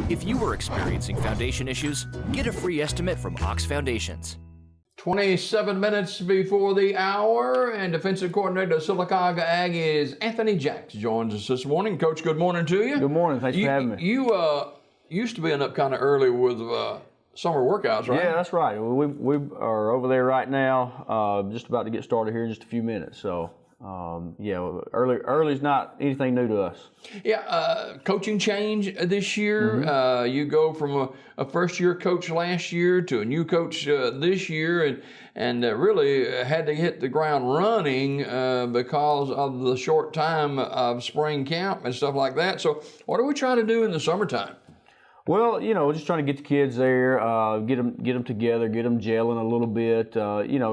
If you are experiencing foundation issues, get a free estimate from Ox Foundations. 27 minutes before the hour, and defensive coordinator of Sylacauga Aggies, Anthony Jacks, joins us this morning. Coach, good morning to you. Good morning. Thanks for having me. You used to being up kind of early with summer workouts, right? Yeah, that's right. We are over there right now, just about to get started here in just a few minutes. So, early is not anything new to us. Yeah, coaching change this year. Mm-hmm. You go from a first-year coach last year to a new coach this year, and really had to hit the ground running because of the short time of spring camp and stuff like that. So what are we trying to do in the summertime? Well, just trying to get the kids there, get them together, get them gelling a little bit.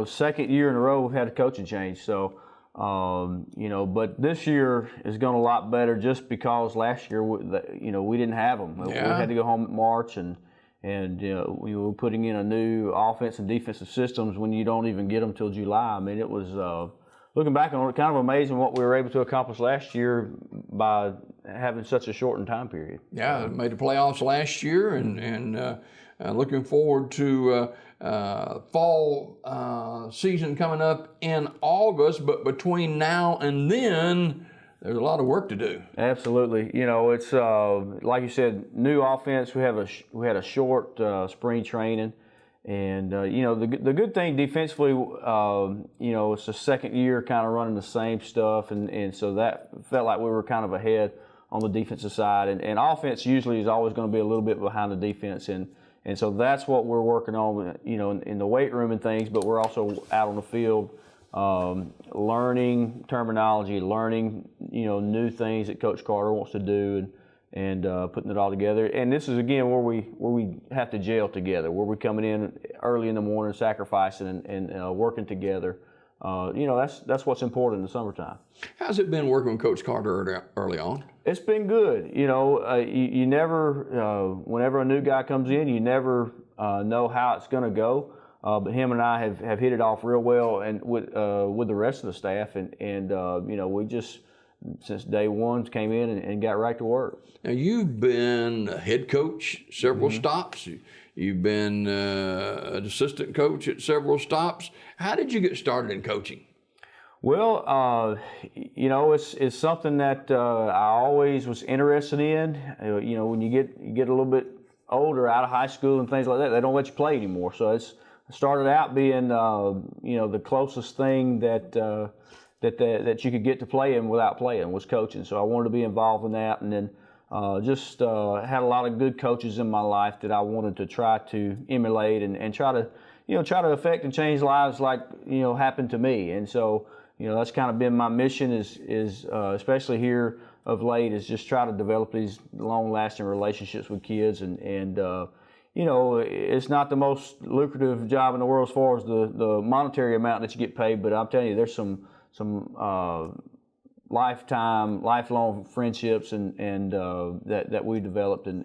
Second year in a row we've had a coaching change. So, but this year is going a lot better just because last year, we didn't have them. Yeah. We had to go home in March, and we were putting in a new offense and defensive systems when you don't even get them till July. I mean, it was looking back on it, kind of amazing what we were able to accomplish last year by having such a shortened time period. Yeah, made the playoffs last year, and looking forward to fall season coming up in August. But between now and then, there's a lot of work to do. Absolutely. It's like you said, new offense. We had a short spring training. And, the good thing defensively, it's the second year kind of running the same stuff. And so that felt like we were kind of ahead on the defensive side. And offense usually is always going to be a little bit behind the defense. And so that's what we're working on, in the weight room and things. But we're also out on the field learning terminology, learning, new things that Coach Carter wants to do. And putting it all together. And this is, again, where we have to gel together, where we're coming in early in the morning, sacrificing and working together. That's what's important in the summertime. How's it been working with Coach Carter early on? It's been good. You never, whenever a new guy comes in, you never know how it's going to go. But him and I have hit it off real well, and with the rest of the staff, and we just, since day one, came in and got right to work. Now, you've been a head coach several stops. You've been an assistant coach at several stops. How did you get started in coaching? Well, it's something that I always was interested in. When you get a little bit older, out of high school and things like that, they don't let you play anymore. So it started out being, the closest thing that you could get to playing without playing was coaching. So I wanted to be involved in that, and then had a lot of good coaches in my life that I wanted to try to emulate and try to affect and change lives like happened to me. And so that's kind of been my mission is especially here of late, is just try to develop these long-lasting relationships with kids, and it's not the most lucrative job in the world as far as the monetary amount that you get paid, but I'm telling you, there's some lifelong friendships and that we developed, and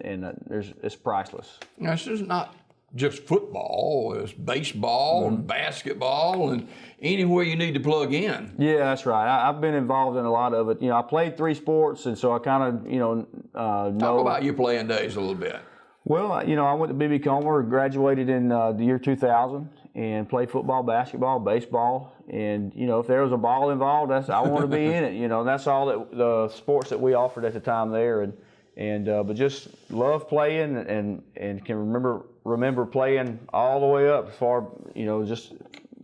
it's priceless. Now, this is not just football; it's baseball and basketball, and anywhere you need to plug in. Yeah, that's right. I've been involved in a lot of it. I played 3 sports, and so I kind of know. Talk about your playing days a little bit. Well, I went to B.B. Comer, graduated in the year 2000, and played football, basketball, baseball. And, if there was a ball involved, I want to be in it. That's all that the sports that we offered at the time there. But just love playing and can remember playing all the way up as far, just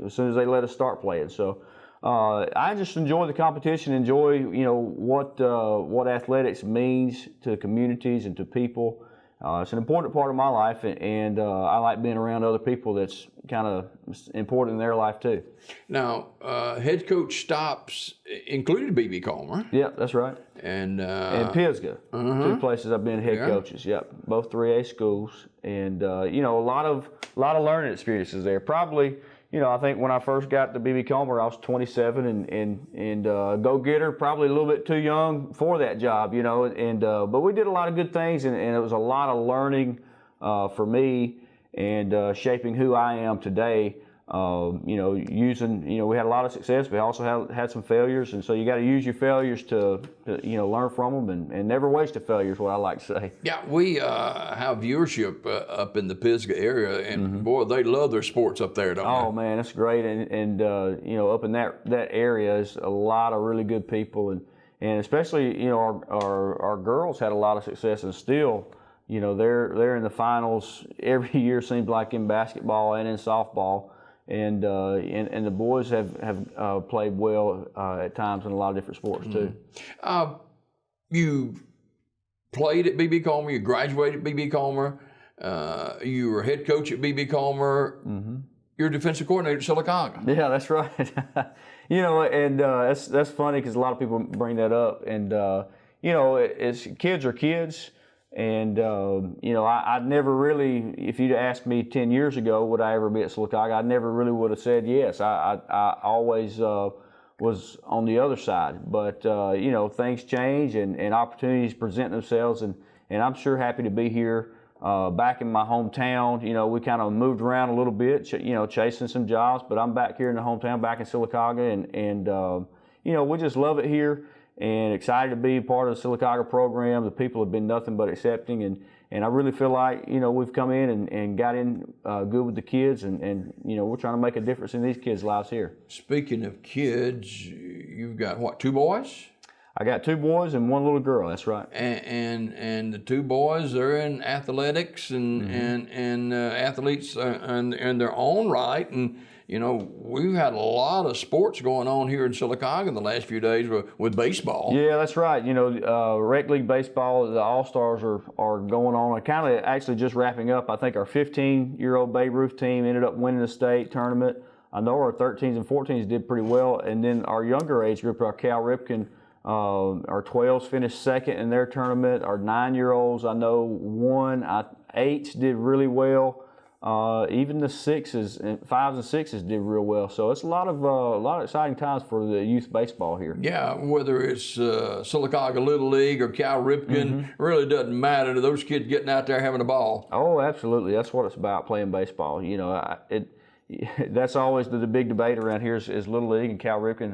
as soon as they let us start playing. So I just enjoy the competition, enjoy, what athletics means to communities and to people. It's an important part of my life, and I like being around other people that's kind of important in their life too. Now, head coach stops included B.B. Comer. Yep, that's right. And Pisgah, 2 places I've been head coaches. Yep, both 3A schools, and a lot of learning experiences there. Probably, I think when I first got to B.B. Comer, I was 27 and go-getter, probably a little bit too young for that job, but we did a lot of good things, and it was a lot of learning for me and shaping who I am today using, we had a lot of success, but also had some failures, and so you got to use your failures to learn from them, and never waste a failure is what I like to say. Yeah, we have viewership up in the Pisgah area, and boy, they love their sports up there, don't they? Oh man, that's great, and up in that area is a lot of really good people, and especially our girls had a lot of success, and still they're in the finals every year, seems like, in basketball and in softball. And the boys have played well at times in a lot of different sports too. You played at B.B. Comer. You graduated at B.B. Comer. You were head coach at B.B. Comer. You're defensive coordinator at Sylacauga. Yeah, that's right. And that's funny because a lot of people bring that up. And it's kids are kids. And, I'd never really, if you'd asked me 10 years ago, would I ever be at Sylacauga, I never really would have said yes. I always was on the other side. But, things change and opportunities present themselves. And I'm sure happy to be here back in my hometown. We kind of moved around a little bit, chasing some jobs. But I'm back here in the hometown, back in Sylacauga. And we just love it here. And excited to be part of the Sylacauga program. The people have been nothing but accepting, and I really feel like we've come in and got in good with the kids, and we're trying to make a difference in these kids' lives here. Speaking of kids, you've got what, 2 boys? I got 2 boys and 1 little girl. That's right. And the 2 boys, they're in athletics and athletes in their own right, and we've had a lot of sports going on here in Sylacauga in the last few days with baseball. Yeah, that's right. Rec League baseball, the All-Stars are going on and kind of actually just wrapping up. I think our 15-year-old Babe Ruth team ended up winning the state tournament. I know our 13s and 14s did pretty well. And then our younger age group, our Cal Ripken, our 12s finished second in their tournament. Our 9-year-olds, I know, won. 8s did really well. Even the 6s and 5s and 6s did real well. So it's a lot of exciting times for the youth baseball here. Yeah, whether it's Sylacauga Little League or Cal Ripken, really doesn't matter. Those kids getting out there having a ball. Oh, absolutely. That's what it's about, playing baseball. That's always the big debate around here is Little League and Cal Ripken.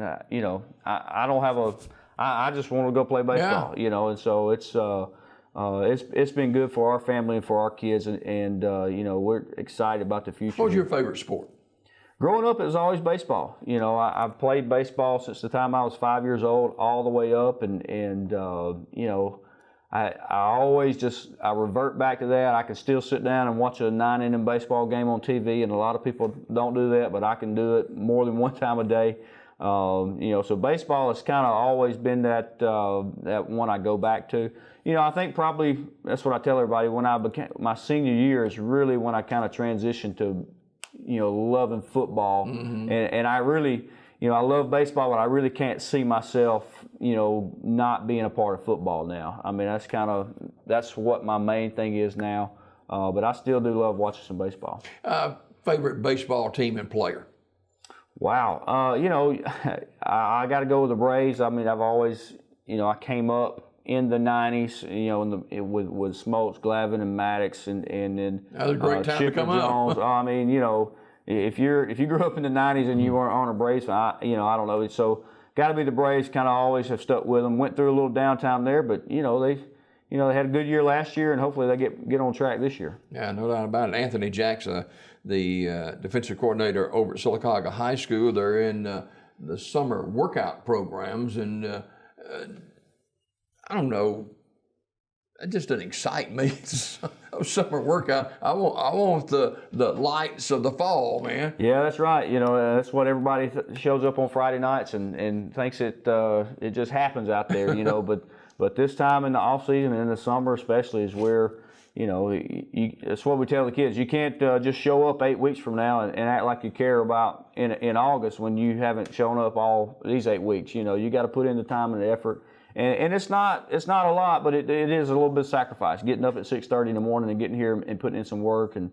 I don't have I just want to go play baseball. Yeah. And so it's been good for our family and for our kids, and we're excited about the future. What was your favorite sport? Growing up, it was always baseball. I've played baseball since the time I was 5 years old, all the way up, and I always I revert back to that. I can still sit down and watch a 9-inning baseball game on TV, and a lot of people don't do that, but I can do it more than one time a day. So baseball has kind of always been that one I go back to. I think probably that's what I tell everybody. When I became my senior year is really when I kind of transitioned to, loving football, and I really, I love baseball, but I really can't see myself, not being a part of football now. I mean, that's what my main thing is now. But I still do love watching some baseball. Favorite baseball team and player? Wow. I got to go with the Braves. I mean, I've always, I came up in the 90s, with Smoltz, Glavine, and Maddox, and then that was a great time Chipper to come Jones. up. I mean, if you grew up in the 90s and you weren't on a Braves fan, I don't know. So got to be the Braves. Kind of always have stuck with them. Went through a little downtime there, but they had a good year last year, and hopefully they get on track this year. Yeah, no doubt about it. Anthony Jackson, the defensive coordinator over at Sylacauga High School, they're in the summer workout programs, and I don't know, it just doesn't excite me. Summer workout. I want the lights of the fall, man. Yeah, that's right. That's what everybody shows up on Friday nights and thinks it just happens out there. But this time in the off season and in the summer especially is where that's what we tell the kids. You can't just show up 8 weeks from now and act like you care about in August when you haven't shown up all these 8 weeks. You got to put in the time and the effort. And it's not a lot, but it is a little bit of sacrifice. Getting up at 6:30 in the morning and getting here and putting in some work, and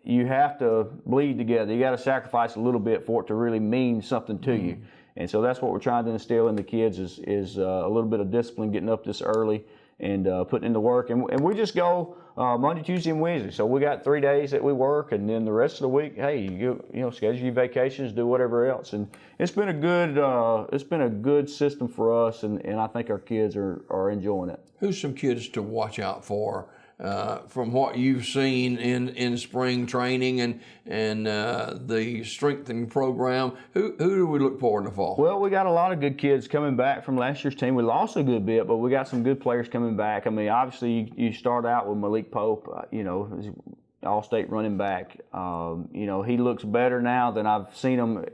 you have to bleed together. You got to sacrifice a little bit for it to really mean something to you. And so that's what we're trying to instill in the kids is a little bit of discipline, getting up this early, putting in the work. And we just go Monday, Tuesday, and Wednesday. So we got 3 days that we work, and then the rest of the week, hey, you schedule your vacations, do whatever else. And it's been a good system for us, and I think our kids are enjoying it. Who's some kids to watch out for from what you've seen in spring training and the strengthening program? Who do we look for in the fall? Well, we got a lot of good kids coming back from last year's team. We lost a good bit, but we got some good players coming back. I mean, obviously, you start out with Malik Pope, all-state running back. He looks better now than I've seen him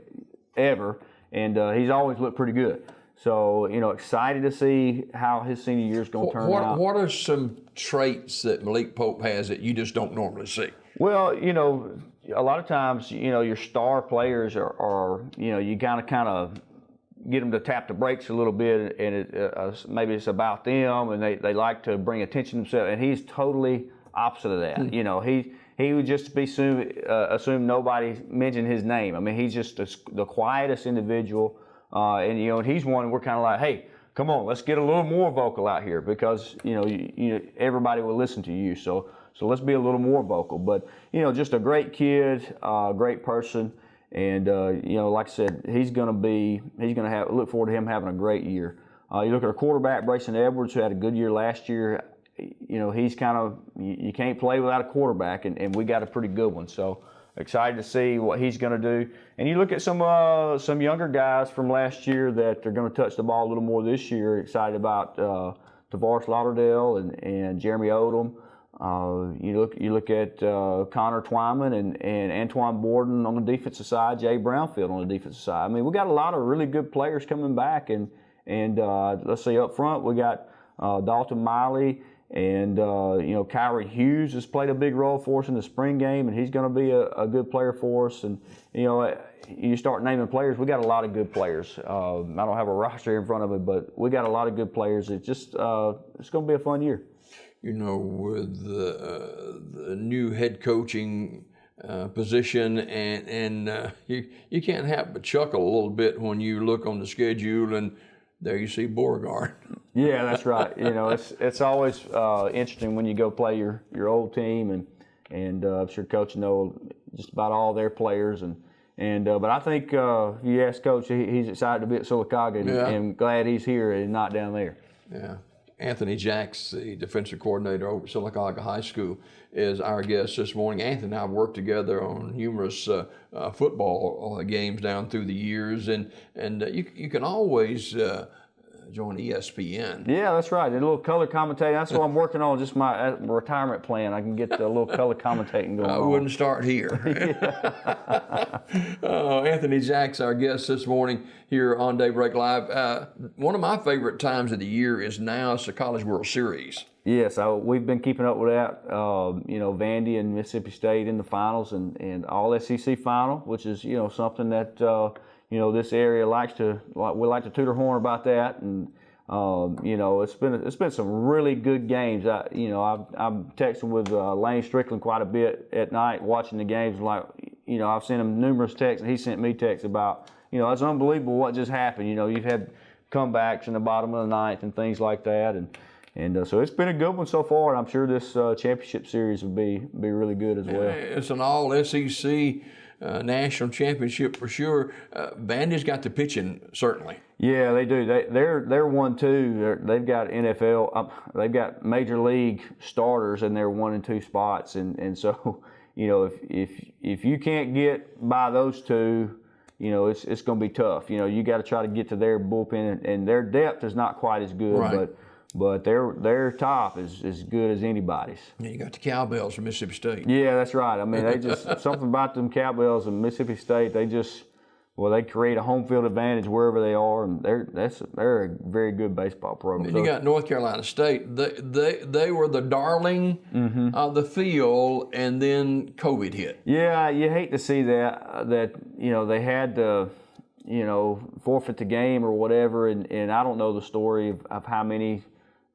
ever, and he's always looked pretty good. So, excited to see how his senior year is going to turn out. What are some traits that Malik Pope has that you just don't normally see? Well, a lot of times, your star players are you kind of get them to tap the brakes a little bit, and maybe it's about them, and they like to bring attention to themselves, and he's totally opposite of that. He would just assume nobody mentioned his name. I mean, he's just the quietest individual. And he's one we're kind of like, hey, come on, let's get a little more vocal out here because everybody will listen to you. So let's be a little more vocal. But just a great kid, great person, and like I said, look forward to him having a great year. You look at our quarterback, Brayson Edwards, who had a good year last year. He's kind of you can't play without a quarterback, and we got a pretty good one. So. Excited to see what he's going to do. And you look at some younger guys from last year that are going to touch the ball a little more this year. Excited about Tavares Lauderdale and Jeremy Odom. You look at Connor Twyman and Antoine Borden on the defensive side, Jay Brownfield on the defensive side. I mean, we got a lot of really good players coming back. And let's say up front, we got Dalton Miley. And, Kyrie Hughes has played a big role for us in the spring game, and he's going to be a good player for us. And, you start naming players, we got a lot of good players. I don't have a roster in front of me, but we got a lot of good players. It's just, it's going to be a fun year. With the new head coaching position, and you can't help but chuckle a little bit when you look on the schedule and there you see Beauregard. Yeah, that's right. It's always interesting when you go play your old team, and I'm sure Coach knows just about all their players, but I think if you ask Coach, he's excited to be at Sylacauga and glad he's here and not down there. Yeah. Anthony Jacks, the defensive coordinator over at Sylacauga High School, is our guest this morning. Anthony and I have worked together on numerous football games down through the years, and you can always join ESPN. Yeah, that's right. A little color commentating. That's what I'm working on, just my retirement plan. I can get a little color commentating going on. I wouldn't start here. Anthony Jacks, our guest this morning here on Daybreak Live. One of my favorite times of the year is now it's the College World Series. Yes, we've been keeping up with that. Vandy and Mississippi State in the finals and all SEC final, which is something that this area we like to toot our horn about that, and it's been some really good games. I'm texting with Lane Strickland quite a bit at night watching the games. I've sent him numerous texts, and he sent me texts about it's unbelievable what just happened. You've had comebacks in the bottom of the ninth and things like that, and so it's been a good one so far, and I'm sure this championship series will be really good as well. It's an all SEC national championship for sure. Vandy's got the pitching, certainly. Yeah, they do. They're 1-2. They've got NFL. They've got major league starters in their 1 and 2 spots, and so if you can't get by those two, it's going to be tough. You got to try to get to their bullpen, and their depth is not quite as good, right. But their top is as good as anybody's. Yeah, you got the Cowbells from Mississippi State. Yeah, that's right. I mean, they just something about them Cowbells in Mississippi State. They create a home field advantage wherever they are, and they're a very good baseball program. And you got North Carolina State. They were the darling of the field, and then COVID hit. Yeah, you hate to see that they had to forfeit the game or whatever, and I don't know the story of how many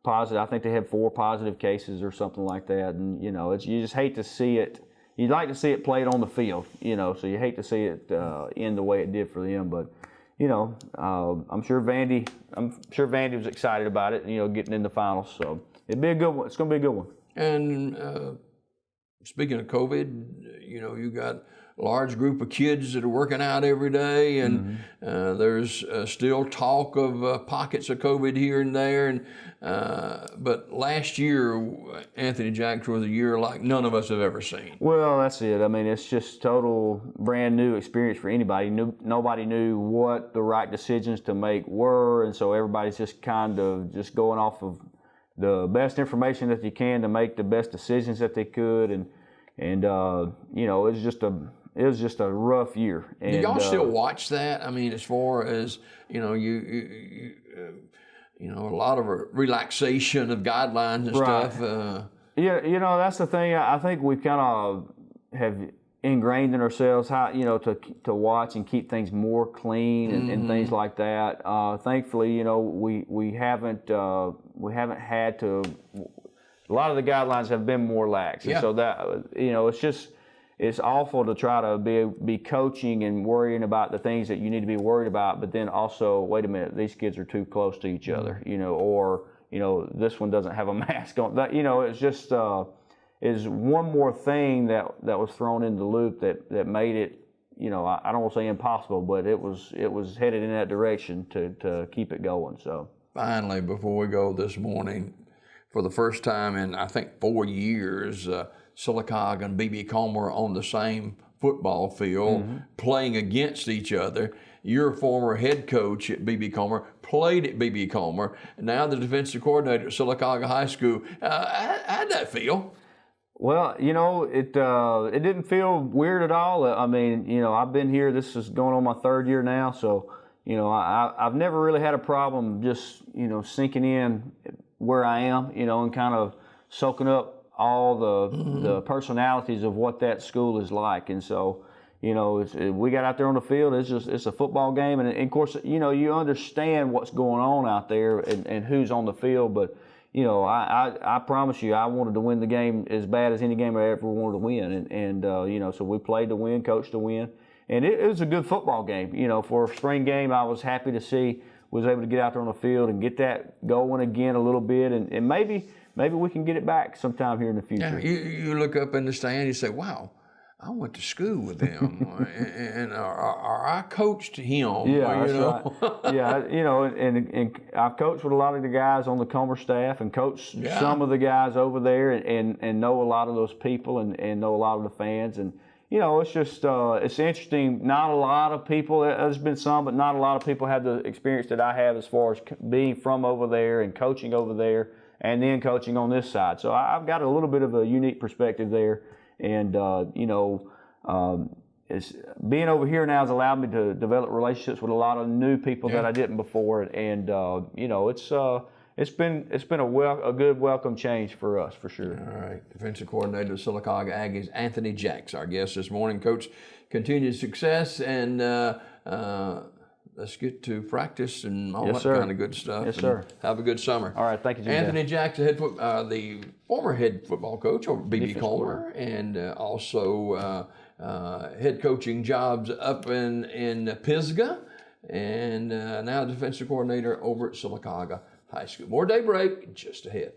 positive. I think they had 4 positive cases or something like that, and you just hate to see it. You'd like to see it played on the field, so you hate to see it end the way it did for them. But I'm sure Vandy was excited about it, getting in the finals. So it'd be a good one. It's going to be a good one. And speaking of COVID, you know, you got a large group of kids that are working out every day, and there's still talk of pockets of COVID here and there. And but last year, Anthony Jacks was a year like none of us have ever seen. Well, that's it. I mean, it's just total brand new experience for anybody. Nobody knew what the right decisions to make were, and so everybody's just kind of just going off of the best information that you can to make the best decisions that they could, and you know, it was just a rough year. And, do y'all still watch that? I mean, as far as you know, you know, a lot of relaxation of guidelines and stuff. Yeah, you know, that's the thing. I think we kind of have ingrained in ourselves how, you know, to watch and keep things more clean and things like that. Thankfully, you know, we haven't had to. A lot of the guidelines have been more lax, and so that, you know, it's awful to try to be coaching and worrying about the things that you need to be worried about, but then also, wait a minute, these kids are too close to each other, you know, or, you know, this one doesn't have a mask on. That, you know, it's just is one more thing that was thrown in the loop that made it, you know, I don't want to say impossible, but it was headed in that direction to keep it going. So finally, before we go this morning, for the first time in I think 4 years, Sylacauga and B.B. Comer on the same football field, playing against each other. Your former head coach at B.B. Comer played at B.B. Comer, and now the defensive coordinator at Sylacauga High School. How'd that feel? Well, you know, it didn't feel weird at all. I mean, you know, I've been here. This is going on my 3rd year now, so you know, I've never really had a problem just, you know, sinking in where I am, you know, and kind of soaking up all the personalities of what that school is like. And so, you know, we got out there on the field. It's a football game, and of course, you know, you understand what's going on out there and who's on the field. But you know, I promise you, I wanted to win the game as bad as any game I ever wanted to win. And you know, so we played to win, coached to win, and it was a good football game. You know, for a spring game, I was happy to see was able to get out there on the field and get that going again a little bit, and maybe we can get it back sometime here in the future. Yeah, you look up in the stand, and you say, wow, I went to school with him, and I coached him. Yeah, that's right. Yeah, you know, and I've coached with a lot of the guys on the Comer staff, and coached some of the guys over there, and know a lot of those people, and know a lot of the fans, and you know, it's just it's interesting. Not a lot of people. There's been some, but not a lot of people have the experience that I have as far as being from over there and coaching over there, and then coaching on this side. So I've got a little bit of a unique perspective there. And, you know, it's being over here now has allowed me to develop relationships with a lot of new people that I didn't before. And, you know, it's been a good welcome change for us, for sure. All right. Defensive coordinator of Sylacauga Aggies, Anthony Jacks, our guest this morning. Coach, continued success, and let's get to practice and all kind of good stuff. Yes, sir. Have a good summer. All right, thank you, Jim. Anthony Jacks, the former head football coach over B.B. Comer, and also head coaching jobs up in Pisgah, and now defensive coordinator over at Sylacauga High School. More Daybreak just ahead.